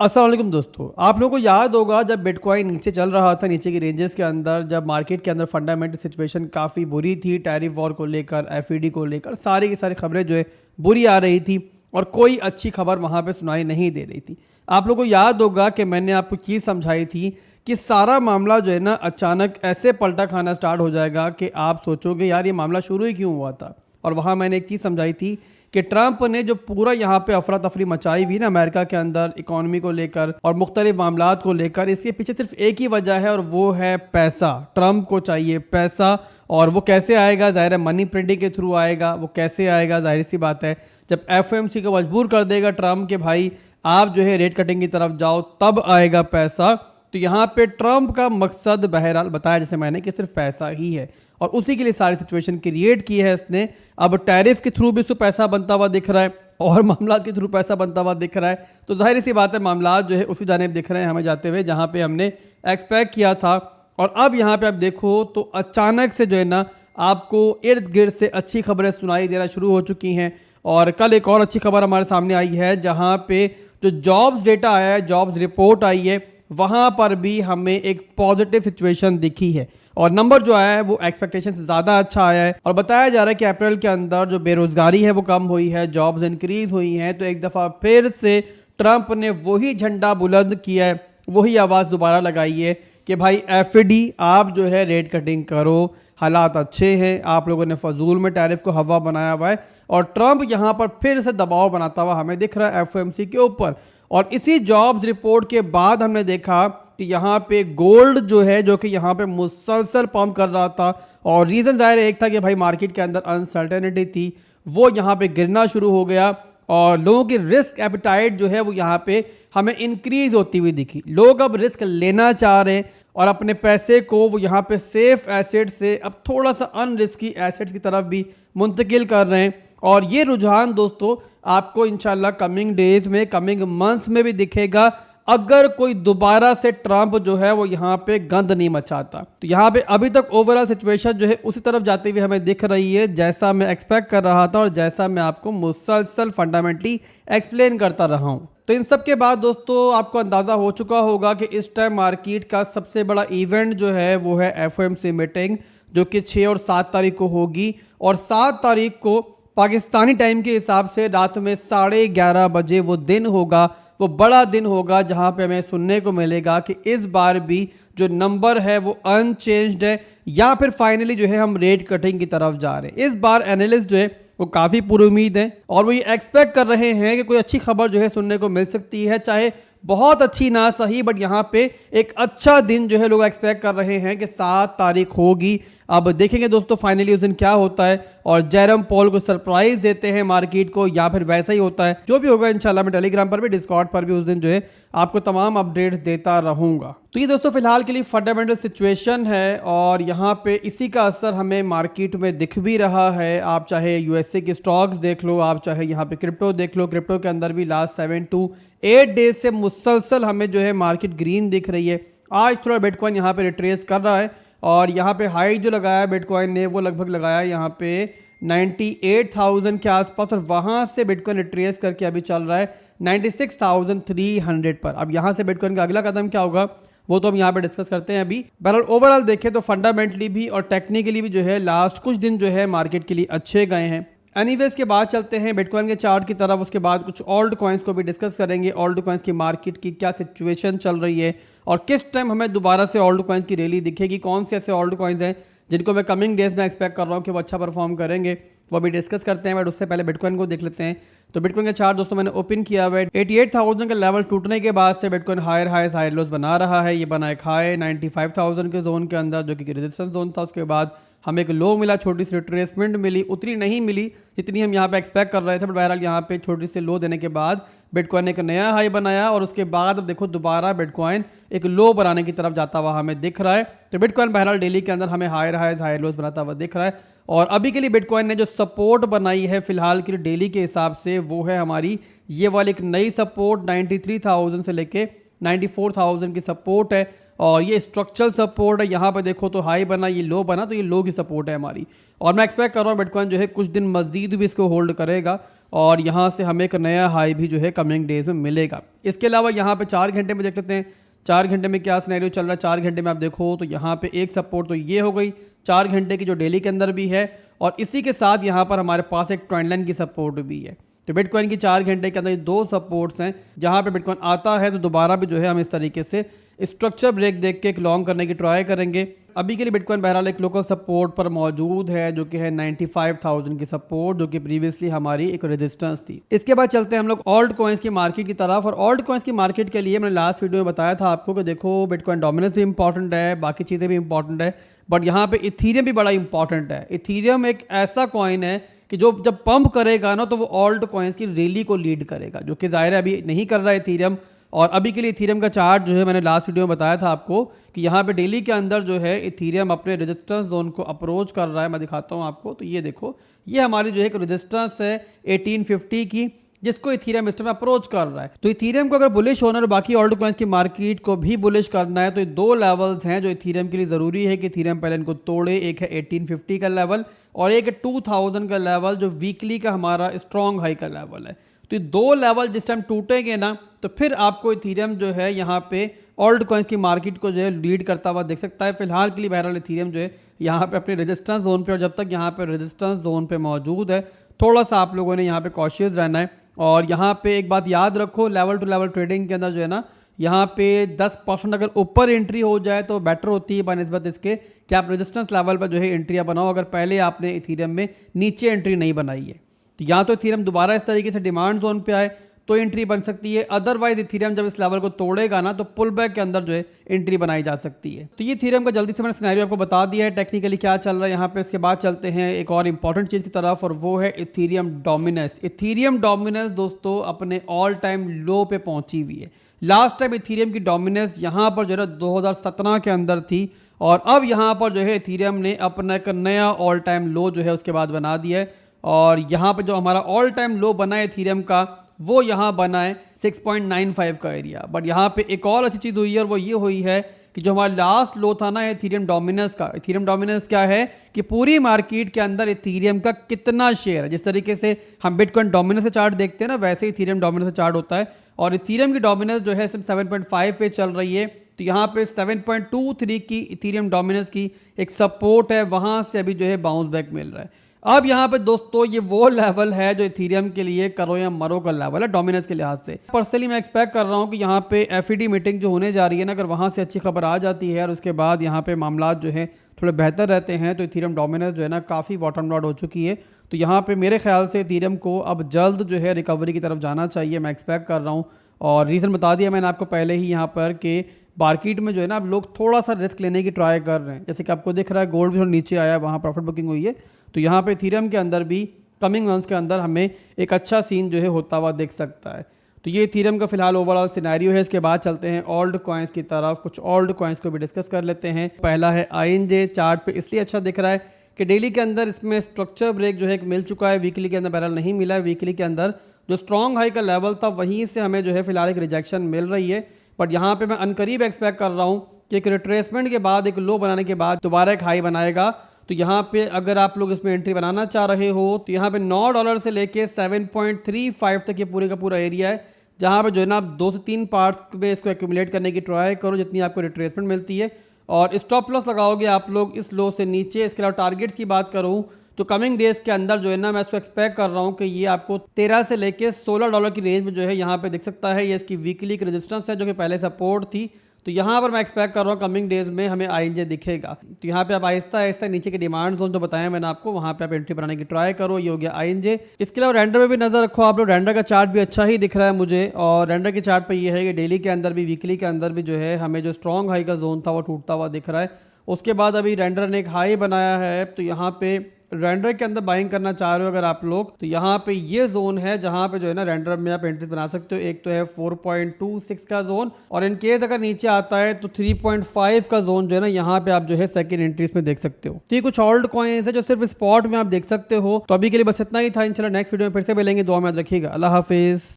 अस्सलाम वालेकुम दोस्तों, आप लोगों को याद होगा जब बिटकॉइन नीचे चल रहा था, नीचे की रेंजेस के अंदर, जब मार्केट के अंदर फंडामेंटल सिचुएशन काफ़ी बुरी थी, टैरिफ वॉर को लेकर, एफईडी को लेकर सारी की सारी खबरें जो है बुरी आ रही थी और कोई अच्छी खबर वहाँ पे सुनाई नहीं दे रही थी। आप लोगों को याद होगा कि मैंने आपको चीज़ समझाई थी कि सारा मामला जो है ना अचानक ऐसे पलटा खाना स्टार्ट हो जाएगा कि आप सोचोगे यार ये मामला शुरू ही क्यों हुआ था। और वहाँ मैंने एक चीज़ समझाई थी कि ट्रंप ने जो पूरा यहाँ पे अफरा तफरी मचाई हुई ना अमेरिका के अंदर इकोनॉमी को लेकर और मुख्तलिफ मामलात को लेकर, इसके पीछे सिर्फ एक ही वजह है और वो है पैसा। ट्रंप को चाहिए पैसा। और वो कैसे आएगा? ज़ाहिर है मनी प्रिंटिंग के थ्रू आएगा। वो कैसे आएगा? जाहिर सी बात है जब एफओएमसी को मजबूर कर देगा ट्रंप के भाई आप जो है रेट कटिंग की तरफ जाओ, तब आएगा पैसा। तो यहाँ पे ट्रंप का मकसद बहरहाल बताया जैसे मैंने कि सिर्फ पैसा ही है और उसी के लिए सारी सिचुएशन क्रिएट की है इसने। अब टैरिफ के थ्रू भी उसको पैसा बनता हुआ दिख रहा है और मामला के थ्रू पैसा बनता हुआ दिख रहा है। तो जाहिर सी बात है मामला जो है उसी जानिब दिख रहे हैं हमें जाते हुए जहाँ पे हमने एक्सपेक्ट किया था। और अब यहाँ पे आप देखो तो अचानक से जो है ना आपको इर्द गिर्द से अच्छी खबरें सुनाई देना शुरू हो चुकी हैं। और कल एक और अच्छी खबर हमारे सामने आई है जहाँ पे जो जॉब्स डेटा आया है, जॉब्स रिपोर्ट आई है, वहाँ पर भी हमें एक पॉजिटिव सिचुएशन दिखी है और नंबर जो आया है वो एक्सपेक्टेशन से ज़्यादा अच्छा आया है। और बताया जा रहा है कि अप्रैल के अंदर जो बेरोजगारी है वो कम हुई है, जॉब्स इंक्रीज हुई हैं। तो एक दफ़ा फिर से ट्रंप ने वही झंडा बुलंद किया है, वही आवाज़ दोबारा लगाई है कि भाई एफडी आप जो है रेट कटिंग करो, हालात अच्छे हैं, आप लोगों ने फजूल में टैरिफ को हवा बनाया हुआ है। और ट्रंप यहाँ पर फिर से दबाव बनाता हुआ हमें दिख रहा है एफओएमसी के ऊपर। और इसी जॉब्स रिपोर्ट के बाद हमने देखा कि यहाँ पे गोल्ड जो है जो कि यहाँ पे मुसलसल पंप कर रहा था और रीज़न ज़ाहिर एक था कि भाई मार्केट के अंदर अनसर्टेनिटी थी, वो यहाँ पे गिरना शुरू हो गया और लोगों की रिस्क एपिटाइट जो है वो यहाँ पे हमें इंक्रीज होती हुई दिखी। लोग अब रिस्क लेना चाह रहे हैं और अपने पैसे को वो यहाँ पे सेफ एसेट से अब थोड़ा सा अनरिस्की एसेट्स की तरफ भी मुंतकिल कर रहे हैं। और ये रुझान दोस्तों आपको इंशाल्लाह कमिंग डेज में, कमिंग मंथ्स में भी दिखेगा अगर कोई दोबारा से ट्रंप जो है वो यहाँ पे गंद नहीं मचाता। तो यहाँ पे अभी तक ओवरऑल सिचुएशन जो है उसी तरफ जाती हुई हमें दिख रही है जैसा मैं एक्सपेक्ट कर रहा था और जैसा मैं आपको मुसलसल फंडामेंटली एक्सप्लेन करता रहा हूँ। तो इन सब के बाद दोस्तों आपको अंदाज़ा हो चुका होगा कि इस टाइम मार्केट का सबसे बड़ा इवेंट जो है वो है एफओएमसी मीटिंग, जो कि 6 और 7 तारीख को होगी। और 7 तारीख को पाकिस्तानी टाइम के हिसाब से रात में 11:30 बजे वो दिन होगा, वो बड़ा दिन होगा जहां पे हमें सुनने को मिलेगा कि इस बार भी जो नंबर है वो अनचेंज्ड है या फिर फाइनली जो है हम रेट कटिंग की तरफ जा रहे हैं। इस बार एनालिस्ट जो है वो काफ़ी पुरुमीद है और वो ये एक्सपेक्ट कर रहे हैं कि कोई अच्छी खबर जो है सुनने को मिल सकती है, चाहे बहुत अच्छी ना सही, बट यहाँ पे एक अच्छा दिन जो है लोग एक्सपेक्ट कर रहे हैं कि 7 तारीख होगी। अब देखेंगे दोस्तों फाइनली उस दिन क्या होता है और जेरम पॉल को सरप्राइज देते हैं मार्केट को या फिर वैसा ही होता है। जो भी होगा इंशाल्लाह मैं टेलीग्राम पर भी, डिस्कॉर्ड पर भी उस दिन जो है आपको तमाम अपडेट्स देता रहूंगा। तो ये दोस्तों फिलहाल के लिए फंडामेंटल सिचुएशन है और यहाँ पे इसी का असर हमें मार्केट में दिख भी रहा है। आप चाहे यूएसए के स्टॉक्स देख लो, आप चाहे यहाँ पे क्रिप्टो देख लो, क्रिप्टो के अंदर भी लास्ट 7 to 8 डेज से मुसलसल हमें जो है मार्केट ग्रीन दिख रही है। आज थोड़ा बिटकॉइन यहाँ पे रिट्रेस कर रहा है और यहाँ पे हाई जो लगाया बिटकॉइन ने वो लगभग लगाया यहाँ पे 98,000 के आसपास और वहाँ से बिटकॉइन रिट्रेस करके अभी चल रहा है 96,300 पर। अब यहाँ से बिटकॉइन का अगला कदम क्या होगा वो तो हम यहाँ पे डिस्कस करते हैं अभी। बहरहाल ओवरऑल देखें तो फंडामेंटली भी और टेक्निकली भी जो है लास्ट कुछ दिन जो है मार्केट के लिए अच्छे गए हैं। एनीवेज के बाद चलते हैं बिटकॉइन के चार्ट की तरफ, उसके बाद कुछ ओल्ड कॉइन्स को भी डिस्कस करेंगे। ओल्ड कॉइन्स की मार्केट की क्या सिचुएशन चल रही है और किस टाइम हमें दोबारा से ओल्ड कॉइन्स की रैली दिखेगी, कौन से ऐसे ओल्ड कॉइन्स हैं जिनको मैं कमिंग डेज में एक्सपेक्ट कर रहा हूँ कि वो अच्छा परफॉर्म करेंगे, वो भी डिस्कस करते हैं। बट उससे पहले बिटकॉइन को देख लेते हैं। तो बिटकॉइन का चार्ट दोस्तों मैंने ओपन किया हुआ है। 88,000 का लेवल टूटने के बाद से bitcoin higher highs higher lows बना रहा है। ये बना एक हाई 95,000 के जोन के अंदर जो कि रेजिस्टेंस जोन था। उसके बाद हमें एक लो मिला, छोटी सी रिट्रेसमेंट मिली, उतनी नहीं मिली जितनी हम यहाँ पे एक्सपेक्ट कर रहे थे, बट बहरहाल यहाँ पे छोटी सी लो देने के बाद बिटकॉइन एक नया हाई बनाया और उसके बाद अब देखो दोबारा बिटकॉइन एक लो बनाने की तरफ जाता हुआ हमें दिख रहा है। तो बिटकॉइन बहरहाल डेली के अंदर हमें हायर हाईज हायर लोज बनाता हुआ दिख रहा है और अभी के लिए बिटकॉइन ने जो सपोर्ट बनाई है फिलहाल के लिए डेली के हिसाब से वो है हमारी ये वाली एक नई सपोर्ट 93,000 से लेके 94,000 की सपोर्ट है और ये स्ट्रक्चरल सपोर्ट है। यहाँ पे देखो तो हाई बना, ये लो बना, तो ये लो की सपोर्ट है हमारी और मैं एक्सपेक्ट कर रहा हूँ बिटकॉइन जो है कुछ दिन मजीद भी इसको होल्ड करेगा और यहाँ से हमें एक नया हाई भी जो है कमिंग डेज में मिलेगा। इसके अलावा यहाँ पे 4 घंटे में देख लेते हैं 4 घंटे में क्या सिनेरियो चल रहा है। 4 घंटे में आप देखो तो यहाँ पे एक सपोर्ट तो ये हो गई 4 घंटे की जो डेली के अंदर भी है, और इसी के साथ यहाँ पर हमारे पास एक ट्रेंड लाइन की सपोर्ट भी है। तो बिटकॉइन की 4 घंटे के अंदर 2 सपोर्ट्स हैं जहाँ पे बिटकॉइन आता है तो दोबारा भी जो है हम इस तरीके से स्ट्रक्चर ब्रेक देख के एक लॉन्ग करने की ट्राई करेंगे। अभी के लिए बिटकॉइन बहरहाल एक लोकल सपोर्ट पर मौजूद है जो कि है 95,000 की सपोर्ट, जो कि प्रीवियसली हमारी एक रेजिस्टेंस थी। इसके बाद चलते हैं हम लोग ऑल्ट कॉइन्स की मार्केट की तरफ। और ऑल्ट कॉइन्स की मार्केट के लिए मैंने लास्ट वीडियो में बताया था आपको कि देखो बिटकॉइन डोमिनेंस भी इंपॉर्टेंट है, बाकी चीज़ें भी इंपॉर्टेंट है, बट यहाँ पे इथीरियम भी बड़ा इंपॉर्टेंट है। इथीरियम एक ऐसा कॉइन है कि जो जब पंप करेगा ना तो वो ऑल्ट कॉइन्स की रैली को लीड करेगा, जो कि जाहिर है अभी नहीं कर रहा है इथीरियम। और अभी के लिए इथीरियम का चार्ट जो है मैंने लास्ट वीडियो में बताया था आपको कि यहाँ पे डेली के अंदर जो है इथीरियम अपने रेजिस्टेंस जोन को अप्रोच कर रहा है। मैं दिखाता हूँ आपको, तो ये देखो ये हमारी जो है एक रेजिस्टेंस है 1850 की, जिसको इथीरियम इस टाइम अप्रोच कर रहा है। तो इथीरियम को अगर बुलिश होना है और बाकी ऑल्ट कॉइन्स की मार्केट को भी बुलिश करना है तो ये 2 लेवल्स हैं जो इथीरियम के लिए ज़रूरी है कि इथीरियम पहले इनको तोड़े। एक है 1850 का लेवल और एक है 2000 का लेवल जो वीकली का हमारा स्ट्रॉन्ग हाई का लेवल है। तो ये 2 लेवल जिस टाइम टूटेंगे ना तो फिर आपको इथीरियम जो है यहाँ पे ऑल्ट कॉइन्स की मार्केट को जो है लीड करता हुआ देख सकता है। फिलहाल के लिए बहरहाल इथीरियम जो है यहाँ पे अपने रेजिस्टेंस जोन पे, और जब तक यहाँ पे रेजिस्टेंस जोन पे मौजूद है थोड़ा सा आप लोगों ने यहाँ पे कॉशियस रहना है। और यहाँ पे एक बात याद रखो, लेवल टू लेवल ट्रेडिंग के अंदर जो है ना यहाँ पे 10% अगर ऊपर एंट्री हो जाए तो बेटर होती है बनस्बत इसके कि आप रेजिस्टेंस लेवल पर जो है एंट्रियाँ बनाओ, अगर पहले आपने इथीरियम में नीचे एंट्री नहीं बनाई है। तो या तो इथीरियम दोबारा इस तरीके से डिमांड जोन पे आए तो एंट्री बन सकती है, अदरवाइज इथीरियम जब इस लेवल को तोड़ेगा ना तो पुल बैक के अंदर जो है एंट्री बनाई जा सकती है। तो ये इथीरियम का जल्दी से मैंने सिनेरियो आपको बता दिया है टेक्निकली क्या चल रहा है यहाँ पे। इसके बाद चलते हैं एक और इंपॉर्टेंट चीज़ की तरफ, और वो है इथीरियम डोमिनेंस। इथीरियम डोमिनेंस दोस्तों अपने ऑल टाइम लो पे पहुंची हुई है। लास्ट टाइम इथीरियम की डोमिनेंस यहाँ पर जो है 2017 के अंदर थी, और अब यहाँ पर जो है इथीरियम ने अपना एक नया ऑल टाइम लो जो है उसके बाद बना दिया है। और यहाँ पे जो हमारा ऑल टाइम लो बना है इथीरियम का वो यहाँ बना है 6.95 का एरिया। बट यहाँ पे एक और अच्छी चीज़ हुई है और वो ये हुई है कि जो हमारा लास्ट लो था ना इथीरियम डोमिनेंस का, इथीरियम डोमिनेंस क्या है कि पूरी मार्केट के अंदर इथीरियम का कितना शेयर है। जिस तरीके से हम बिटकॉइन डोमिनेंस का चार्ट देखते हैं ना वैसे इथीरियम डोमिनेंस का चार्ट होता है, और इथीरियम की डोमिनेंस जो है सिर्फ 7.5 पे चल रही है। तो यहाँ पे 7.23 की इथीरियम डोमिनेंस की एक सपोर्ट है, वहाँ से अभी जो है बाउंस बैक मिल रहा है। अब यहाँ पे दोस्तों ये वो लेवल है जो इथीरियम के लिए करो या मरो का लेवल है डोमिनेंस के लिहाज से। पर्सनली मैं एक्सपेक्ट कर रहा हूँ कि यहाँ पे एफईडी मीटिंग जो होने जा रही है ना, अगर वहाँ से अच्छी खबर आ जाती है और उसके बाद यहाँ पे मामला जो है थोड़े बेहतर रहते हैं तो इथीरियम डोमिनेंस जो है ना काफ़ी बॉटम आउट हो चुकी है। तो यहाँ पे मेरे ख्याल से इथीरियम को अब जल्द जो है रिकवरी की तरफ जाना चाहिए, मैं एक्सपेक्ट कर रहा हूँ। और रीज़न बता दिया मैंने आपको पहले ही यहाँ पर कि मार्केट में जो है ना अब लोग थोड़ा सा रिस्क लेने की ट्राई कर रहे हैं। जैसे कि आपको दिख रहा है गोल्ड भी थोड़ा नीचे आया है, वहाँ प्रॉफिट बुकिंग हुई है। तो यहाँ पे इथीरियम के अंदर भी कमिंग मंथ्स के अंदर हमें एक अच्छा सीन जो है होता हुआ दिख सकता है। तो ये इथीरियम का फिलहाल ओवरऑल सिनेरियो है। इसके बाद चलते हैं ओल्ड कॉइन्स की तरफ, कुछ ओल्ड कॉइन्स को भी डिस्कस कर लेते हैं। पहला है INJ। चार्ट पे इसलिए अच्छा दिख रहा है कि डेली के अंदर इसमें स्ट्रक्चर ब्रेक जो है एक मिल चुका है, वीकली के अंदर बहरहाल नहीं मिला है। वीकली के अंदर जो स्ट्रॉन्ग हाई का लेवल था वहीं से हमें जो है फिलहाल एक रिजेक्शन मिल रही है। बट यहाँ पे मैं अनकरीब एक्सपेक्ट कर रहा हूँ कि एक रिट्रेसमेंट के बाद एक लो बनाने के बाद दोबारा एक हाई बनाएगा। तो यहाँ पे अगर आप लोग इसमें एंट्री बनाना चाह रहे हो तो यहाँ पे $9 से लेके 7.35 तक ये पूरे का पूरा एरिया है, जहाँ पे जो है ना आप 2 से 3 पार्ट्स में इसको एक्यूमुलेट करने की ट्राई करो जितनी आपको रिट्रेसमेंट मिलती है, और स्टॉप लॉस लगाओगे आप लोग इस लो से नीचे। इसके अलावा टारगेट्स की बात करूँ तो कमिंग डेज के अंदर जो है ना मैं इसको एक्सपेक्ट कर रहा हूँ कि ये आपको 13 से लेके $16 की रेंज में जो है यहाँ पे दिख सकता है। ये इसकी वीकली की रेजिस्टेंस है जो कि पहले सपोर्ट थी। तो यहाँ पर मैं एक्सपेक्ट कर रहा हूँ कमिंग डेज में हमें INJ दिखेगा। तो यहाँ पे आप आहिस्ता आहिस्ता नीचे के डिमांड जोन जो बताया मैंने आपको वहाँ पे आप एंट्री बनाने की ट्राई करो। ये हो गया INJ। इसके अलावा रेंडर में भी नजर रखो आप लोग, रेंडर का चार्ट भी अच्छा ही दिख रहा है मुझे। और रेंडर के चार्ट पे ये है कि डेली के अंदर भी वीकली के अंदर भी जो है हमें जो स्ट्रॉन्ग हाई का जोन था वो टूटता हुआ दिख रहा है। उसके बाद अभी रेंडर ने एक हाई बनाया है, तो यहाँ पे रेंडर के अंदर बाइंग करना चाह रहे हो अगर आप लोग तो यहाँ पे ये जोन है जहाँ पे जो है ना रेंडर में आप एंट्री बना सकते हो। एक तो है 4.26 का जोन, और इनकेस अगर नीचे आता है तो 3.5 का जोन जो है ना यहाँ पे आप जो है सेकंड एंट्रीज में देख सकते हो। तो ये कुछ ओल्ड कॉइन्स है जो सिर्फ स्पॉट में आप देख सकते हो। तो अभी के लिए बस इतना ही था। इंशाल्लाह नेक्स्ट वीडियो में फिर से मिलेंगे। दुआ में याद रखिएगा। अल्लाह हाफिज।